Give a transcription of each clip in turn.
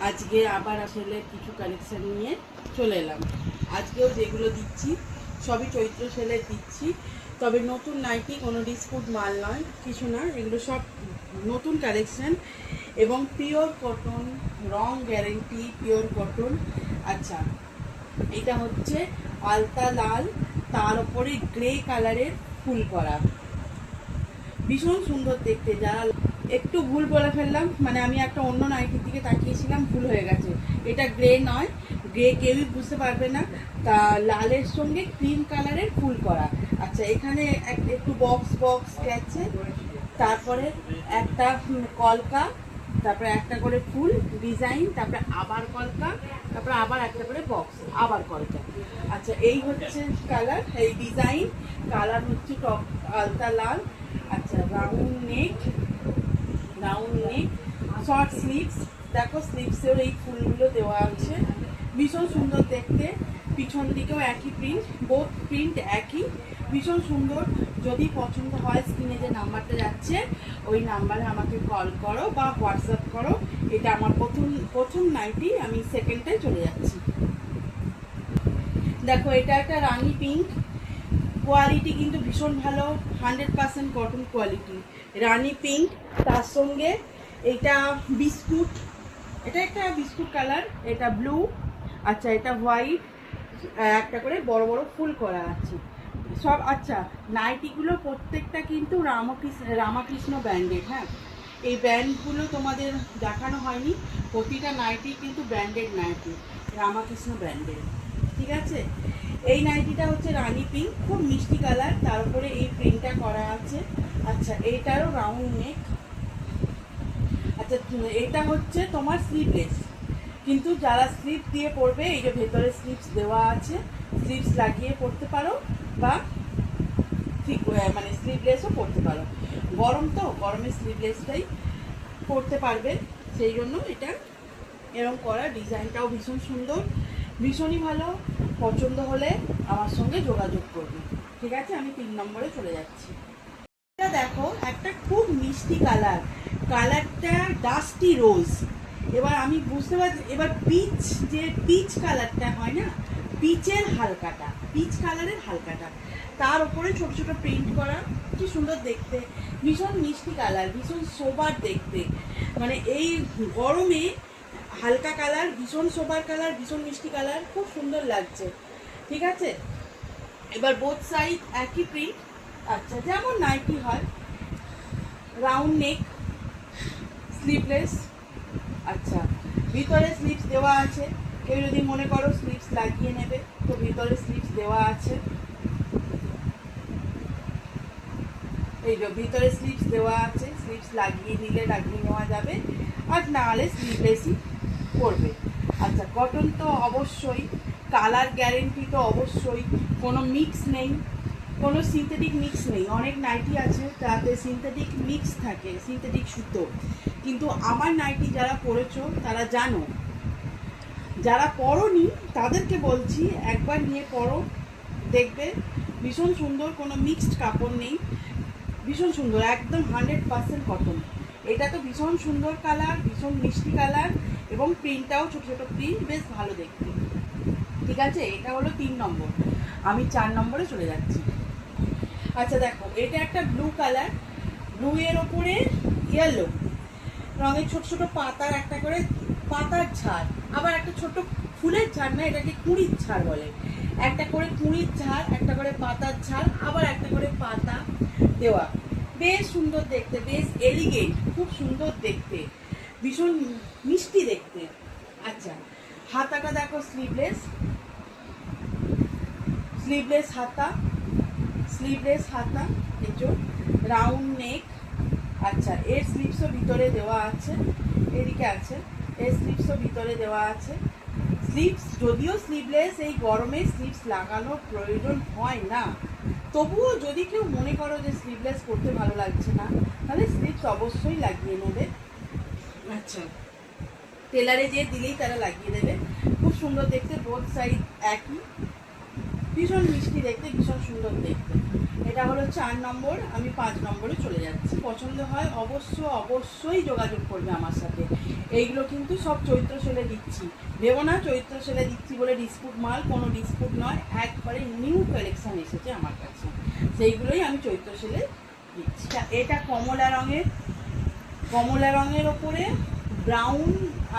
আজকে আবার আসলে কিছু কালেকশন নিয়ে চলে এলাম। আজকেও যেগুলো দিচ্ছি সবই চৈত্র সেলের দিচ্ছি, তবে নতুন নাইটি, কোনো ডিসপুট মাল নয়, কিছু না, এগুলো সব নতুন কালেকশন এবং পিওর কটন, রং গ্যারেন্টি, পিওর কটন। আচ্ছা, এটা হচ্ছে আলতা লাল, তার উপরে গ্রে কালারের ফুল করা, ভীষণ সুন্দর দেখতে। যারা একটু ভুল বলে ফেললাম, মানে আমি একটা অন্য নাইটির দিকে তাকিয়েছিলাম, ভুল হয়ে গেছে, এটা গ্রে নয়, গ্রে কেউই বুঝতে পারবে না। তা লালের সঙ্গে ক্রিম কালারের ফুল করা। আচ্ছা, এখানে একটু বক্স বক্স গেছে, তারপরে একটা কলকা, তারপরে একটা করে ফুল ডিজাইন, তারপরে আবার কলকা, তারপরে আবার একটা করে বক্স, আবার কলকা। আচ্ছা, এই হচ্ছে কালার, এই ডিজাইন। কালার হচ্ছে টপ আলতা লাল। আচ্ছা, রাউন্ড নেক, শর্ট স্লিভস। দেখো স্লিভসের এই ফুলগুলো দেওয়া আছে, ভীষণ সুন্দর দেখতে। পিছন দিকেও একই প্রিন্ট, বোথ প্রিন্ট একই, ভীষণ সুন্দর। যদি পছন্দ হয় স্ক্রিনে যে নাম্বারটা যাচ্ছে ওই নাম্বারে আমাকে কল করো বা হোয়াটসঅ্যাপ করো। এটা আমার প্রথম নাইটি, আমি সেকেন্ডে চলে যাচ্ছি। দেখো, এটা একটা রানি পিঙ্ক, কোয়ালিটি কিন্তু ভীষণ ভালো, 100% কটন কোয়ালিটি, রানি পিঙ্ক। তার সঙ্গে এটা বিস্কুট, এটা একটা বিস্কুট কালার, এটা ব্লু। আচ্ছা, এটা হোয়াইট, একটা করে বড় বড় ফুল করা আছে সব। আচ্ছা, নাইটিগুলো প্রত্যেকটা কিন্তু রামাকৃষ্ণ ব্র্যান্ডেড। হ্যাঁ, এই ব্র্যান্ডগুলো তোমাদের দেখানো হয়নি, প্রতিটা নাইটি কিন্তু ব্র্যান্ডেড নাইটি, রামাকৃষ্ণ ব্র্যান্ডেড। ঠিক আছে, এই নাইটিটা হচ্ছে রানি পিঙ্ক, খুব মিষ্টি কালার, তার উপরে এই প্রিন্টটা করা আছে। আচ্ছা, এইটারও রাউন্ড নেক। আচ্ছা, এটা হচ্ছে তোমার স্লিভলেস, কিন্তু যারা স্লিভ দিয়ে পরবে, এই যে ভেতরে স্লিভস দেওয়া আছে, স্লিভস লাগিয়ে পরতে পারো বা ঠিক মানে স্লিভলেসও পরতে পারো। গরম তো, গরমে স্লিভলেসটাই পরতে পারবে, সেই জন্য এটা এরকম করা। ডিজাইনটাও ভীষণ সুন্দর, ভীষণই ভালো। পছন্দ হলে আমার সঙ্গে যোগাযোগ করবে। ঠিক আছে, আমি 3 নম্বরে চলে যাচ্ছি। এটা দেখো, একটা খুব মিষ্টি কালার, কালারটা ডাস্টি রোজ। এবার আমি বুঝতে পারছি, এবার পিচ, যে পিচ কালারটা হয় না, পিচের হালকাটা, পিচ কালারের হালকাটা, তার উপরে ছোট ছোট প্রিন্ট করা, কি সুন্দর দেখতে, ভীষণ মিষ্টি কালার, ভীষণ সোবার দেখতে। মানে এই গরমে হালকা কালার, ভীষণ সোবার কালার, ভীষণ মিষ্টি কালার, খুব সুন্দর লাগছে। ঠিক আছে, এবার বোথ সাইড একই প্রিন্ট। আচ্ছা, যেমন নাইটি হয়, রাউন্ড নেক, স্লিভলেস। আচ্ছা, ভিতরে স্লিভস দেওয়া আছে, কেউ যদি মনে করো স্লিভস লাগিয়ে নেবে তো ভিতরে স্লিভস দেওয়া আছে, এই যে ভিতরে স্লিভস দেওয়া আছে, স্লিভস লাগিয়ে নিলে লাগিয়ে নেওয়া যাবে, আর না হলে স্লিভলেসই করবে। আচ্ছা, কটন তো অবশ্যই, কালার গ্যারেন্টি তো অবশ্যই, কোনো মিক্স নেই, কোনো সিনথেটিক মিক্স নেই। অনেক নাইটি আছে তাতে সিনথেটিক মিক্স থাকে, সিনথেটিক সুতো, কিন্তু আমার নাইটি যারা পরেছো তারা জানো, যারা পরোনি তাদেরকে বলছি একবার নিয়ে পরো, দেখবে ভীষণ সুন্দর, কোনো মিক্সড কাপড় নেই, ভীষণ সুন্দর, একদম 100% কটন। এটা তো ভীষণ সুন্দর কালার, ভীষণ মিষ্টি কালার, এবং প্রিন্টটাও ছোটো ছোটো প্রিন্ট, বেশ ভালো দেখতে। ঠিক আছে, এটা হলো 3 নম্বর, আমি 4 নম্বরে চলে যাচ্ছি। আচ্ছা দেখো, এটা একটা ব্লু কালার, ব্লু এর ওপরে ইয়েলো রঙের ছোট ছোট পাতার, একটা করে পাতার ঝাড়, আবার একটা ছোট ফুলের ঝাড় না, এটাকে কুঁড়ির ঝাড় বলে, একটা করে কুঁড়ির ঝাড়, একটা করে পাতার ঝাড়, আবার একটা করে পাতা দেওয়া, বেশ সুন্দর দেখতে, বেশ এলিগেন্ট, খুব সুন্দর দেখতে, ভীষণ মিষ্টি দেখতে। আচ্ছা, হাতাটা দেখো, স্লিভলেস, স্লিভলেস হাতা, স্লিভলেস হাতা, দেখো, রাউন্ড নেক। আচ্ছা, এর স্লিভসও ভিতরে দেওয়া আছে, এদিকে আছে, এর স্লিভসও ভিতরে দেওয়া আছে। স্লিভস যদিও স্লিভলেস, এই গরমে স্লিভস লাগানোর প্রয়োজন হয় না, তবুও যদি কেউ মনে করো যে স্লিভলেস করতে ভালো লাগছে না, তাহলে স্লিভস অবশ্যই লাগিয়ে নেবে। আচ্ছা, টেলারে যে দিলেই তারা লাগিয়ে দেবে, খুব সুন্দর দেখতে, বোথ সাইড একই, ভীষণ মিষ্টি দেখতে, ভীষণ সুন্দর দেখতে। এটা হলো 4 নম্বর, আমি 5 নম্বরে চলে যাচ্ছি। পছন্দ হয় অবশ্যই যোগাযোগ করবে আমার সাথে। এইগুলো কিন্তু সব চৈত্র সেলে দিচ্ছি, ভেবো না চৈত্র সেলে দিচ্ছি বলে ডিসপুট মাল, কোনো ডিসপুট নয়, একবারে নিউ কালেকশন এসেছে আমার কাছে, সেইগুলোই আমি চৈত্র সেলে দিচ্ছি। এটা কমলা রঙের ওপরে ব্রাউন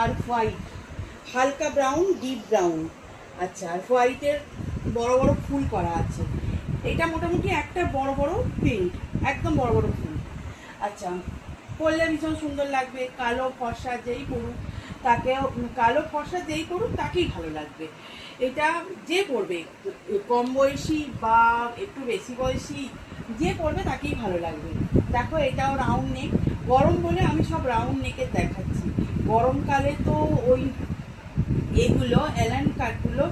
আর হোয়াইট, হালকা ব্রাউন, ডিপ ব্রাউন, আচ্ছা, আর হোয়াইটের বড় বড় ফুল করা আছে। এটা মোটামুটি একটা বড় বড় প্রিন্ট, একদম বড় বড় ফুল। আচ্ছা, পরলে ভীষণ সুন্দর লাগবে। কালো ফর্সা যেই পরুক তাকেই ভালো লাগবে। এটা যে পরবে, কম বয়সী বা একটু বেশি বয়সী, যে পরবে তাকেই ভালো লাগবে। দেখো এটাও রাউন্ড নেক, গরম বলে আমি সব রাউন্ড নেকের দেখাচ্ছি। গরমকালে তো ওই এগুলো অ্যালান কাটগুলো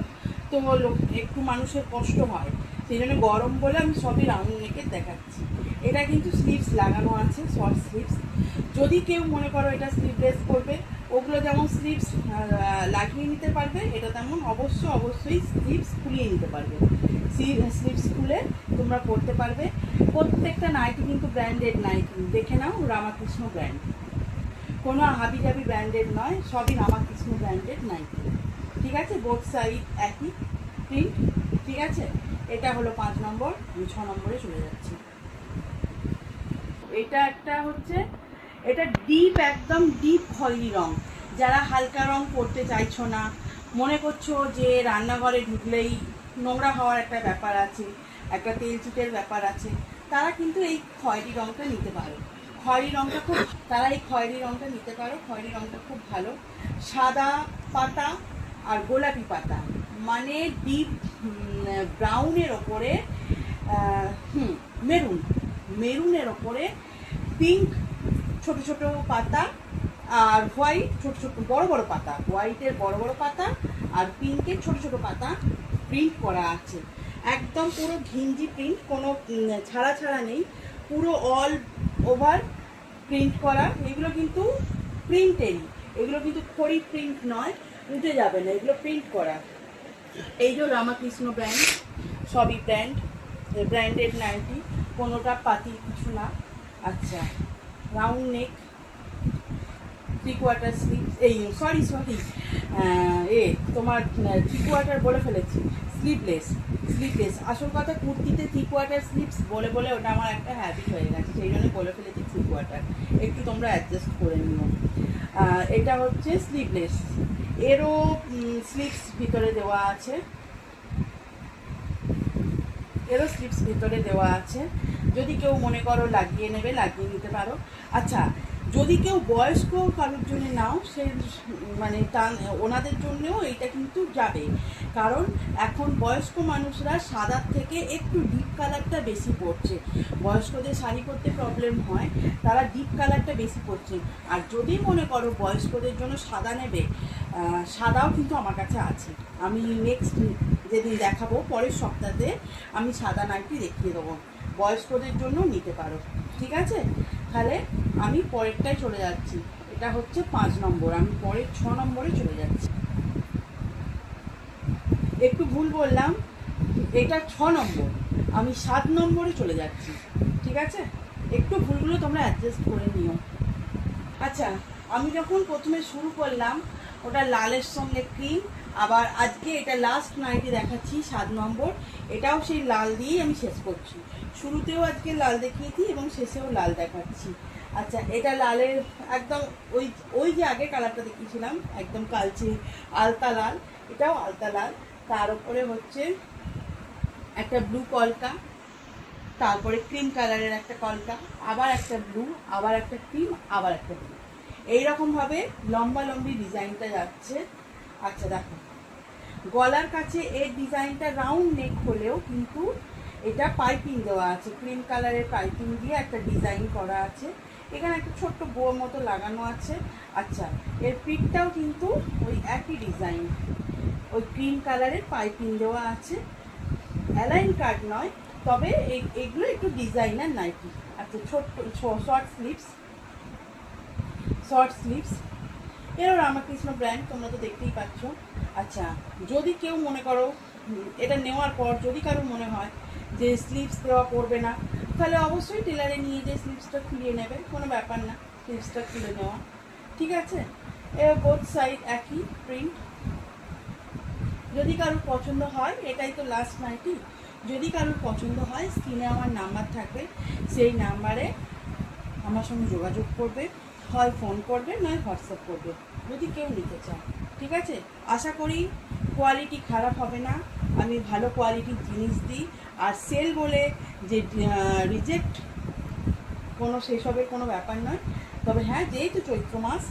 তো একটু মানুষের কষ্ট হয়, সেই জন্য গরম বলে আমি সবই রাউন্ড নেকের দেখাচ্ছি। এটা কিন্তু স্লিভস লাগানো আছে, শর্ট স্লিভস। যদি কেউ মনে করো এটা স্লিভলেস করবে, ওগুলো যেমন স্লিভস লাগিয়ে নিতে পারবে, এটা তেমন অবশ্যই স্লিভস খুলিয়ে নিতে পারবে। স্লিভস খুলে তোমরা পরতে পারবে। প্রত্যেকটা নাইটি কিন্তু ব্র্যান্ডেড নাইটি, দেখে নাও, রামাকৃষ্ণ ব্র্যান্ড, কোনো হাবিজাবি ব্র্যান্ডেড নয়, সবই রামাকৃষ্ণ ব্র্যান্ডেড নাইটি। ঠিক আছে, বোথ সাইড একই প্রিন্ট। ঠিক আছে, এটা হলো 5 নম্বর, আমি 6 নম্বরে চলে যাচ্ছি। এটা একটা হচ্ছে, এটা একদম ডিপ খয়েরি রং। যারা হালকা রং পরতে চাইছো না, মনে করছো যে রান্নাঘরে ঢুকলেই নোংরা হওয়ার একটা ব্যাপার আছে, একটা তেল চিটের ব্যাপার আছে, তারা কিন্তু এই খয়েরি রংটা নিতে পারো। খয়েরি রংটা খুব ভালো। সাদা পাতা আর গোলাপি পাতা, মানে ডিপ ব্রাউনের ওপরে মেরুনের ওপরে পিঙ্ক ছোট ছোট পাতা, আর হোয়াইট ছোট ছোট বড় বড় পাতা, হোয়াইটের বড় বড় পাতা আর পিঙ্কের ছোট ছোট পাতা প্রিন্ট করা আছে। একদম পুরো ঘিঞ্জি প্রিন্ট, কোনো ছাড়া নেই, পুরো অল ওভার প্রিন্ট করা। এগুলো কিন্তু প্রিন্টেরই, এগুলো কিন্তু খড়ি প্রিন্ট নয়, উঠে যাবে না, এগুলো প্রিন্ট করা। এই যে রামাকৃষ্ণ ব্র্যান্ড, সবই ব্র্যান্ডেড নাইটি, কোনোটা পাতি কিছু না। আচ্ছা, রাউন্ড নেক, 3/4 স্লিভ, তোমার 3/4 বলে ফেলেছি, স্লিভলেস। আসল কথা, কুর্তিতে 3/4 স্লিভস বলে ওটা আমার একটা হ্যাবিট হয়ে গেছে, সেই জন্য বলে ফেলেছি 3/4, একটু তোমরা অ্যাডজাস্ট করে নিও। এটা হচ্ছে স্লিভলেস, এরও স্লিভস ভিতরে দেওয়া আছে, যদি কেউ মনে করো লাগিয়ে নিতে পারো। আচ্ছা, যদি কেউ বয়স্ক কারোর জন্য নাও, সে মানে ওনাদের জন্যও এইটা কিন্তু যাবে, কারণ এখন বয়স্ক মানুষরা সাদার থেকে একটু ডিপ কালারটা বেশি পরছে। বয়স্কদের শাড়ি পরতে প্রবলেম হয়, তারা ডিপ কালারটা বেশি পরছে। আর যদি মনে করো বয়স্কদের জন্য সাদা নেবে, সাদাও কিন্তু আমার কাছে আছে। আমি নেক্সট যেদিন দেখাবো, পরের সপ্তাহে আমি সাদা নাইটি দেখিয়ে দেবো, বয়স্কদের জন্য নিতে পারো। ঠিক আছে, তাহলে আমি পরেরটায় চলে যাচ্ছি। এটা হচ্ছে 5 নম্বর, আমি পরের 6 নম্বরে চলে যাচ্ছি। একটু ভুল বললাম, এটা 6 নম্বর, আমি 7 নম্বরে চলে যাচ্ছি। ঠিক আছে, একটু ভুলগুলো তোমরা অ্যাডজাস্ট করে নিও। আচ্ছা, আমি যখন প্রথমে শুরু করলাম ওটা লালের সঙ্গে ক্রিম, আবার আজকে এটা লাস্ট নাইটি দেখাচ্ছি 7 নম্বর, এটাও সেই লাল দিয়েই আমি শেষ করছি। শুরুতেও আজকে লাল দেখিয়েছি এবং শেষেও লাল দেখাচ্ছি। আচ্ছা, এটা লালের একদম ওই যে আগে কালারটা দেখিয়েছিলাম, একদম কালচে আলতা লাল, এটাও আলতা লাল, তার উপরে হচ্ছে একটা ব্লু কলকা, তারপরে ক্রিম কালারের একটা কলকা, আবার একটা ব্লু, আবার একটা ক্রিম, আবার একটা ব্লু, এইরকমভাবে লম্বি ডিজাইনটা যাচ্ছে। আচ্ছা দেখো, গলার কাছে এর ডিজাইনটা রাউন্ড নেক হলেও কিন্তু এটা পাইপিং দেওয়া আছে, ক্রিম কালারের পাইপিং দিয়ে একটা ডিজাইন করা আছে, এখানে একটা ছোট্ট বো মতো লাগানো আছে। আচ্ছা, এর পিঠটাও কিন্তু ওই একই ডিজাইন, ওই ক্রিম কালারের পাইপিং দেওয়া আছে, অ্যালাইন কাট নয়, তবে এগুলো একটু ডিজাইনার নাইটি। আচ্ছা, ছোট্ট শর্ট স্লিভস, এরও রামাকৃষ্ণ ব্র্যান্ড, তোমরা তো দেখতেই পাচ্ছ। আচ্ছা, যদি কেউ মনে করো এটা নেওয়ার পর যদি কারো মনে হয় যে স্লিভস দেওয়া পড়বে না, তাহলে অবশ্যই টেলারে নিয়ে যে স্লিভসটা খুলিয়ে নেবে, কোনো ব্যাপার না স্লিভসটা খুলে নেওয়া। ঠিক আছে, এবার বোথ সাইড একই প্রিন্ট। যদি কারোর পছন্দ হয়, এটাই তো লাস্ট নাইটি, যদি কারোর পছন্দ হয় স্ক্রিনে আমার নাম্বার থাকবে, সেই নাম্বারে আমার সঙ্গে যোগাযোগ করবে, হয় ফোন করবে নয় হোয়াটসঅ্যাপ করবে যদি কেউ নিতে চায়। ঠিক আছে, আশা করি কোয়ালিটি খারাপ হবে না, আমি ভালো কোয়ালিটির জিনিস দিই। আর সেল বলে যে রিজেক্ট কোনো সেসবের কোনো ব্যাপার নয়। তবে হ্যাঁ, যেহেতু চৈত্র মাস,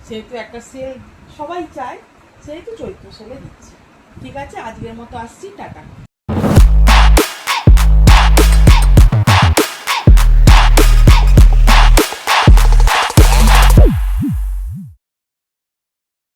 সেহেতু একটা সেল সবাই চায়, সেহেতু চৈত্র সেলে দিচ্ছি। ঠিক আছে, আজকের মতো আসছি, টাটা।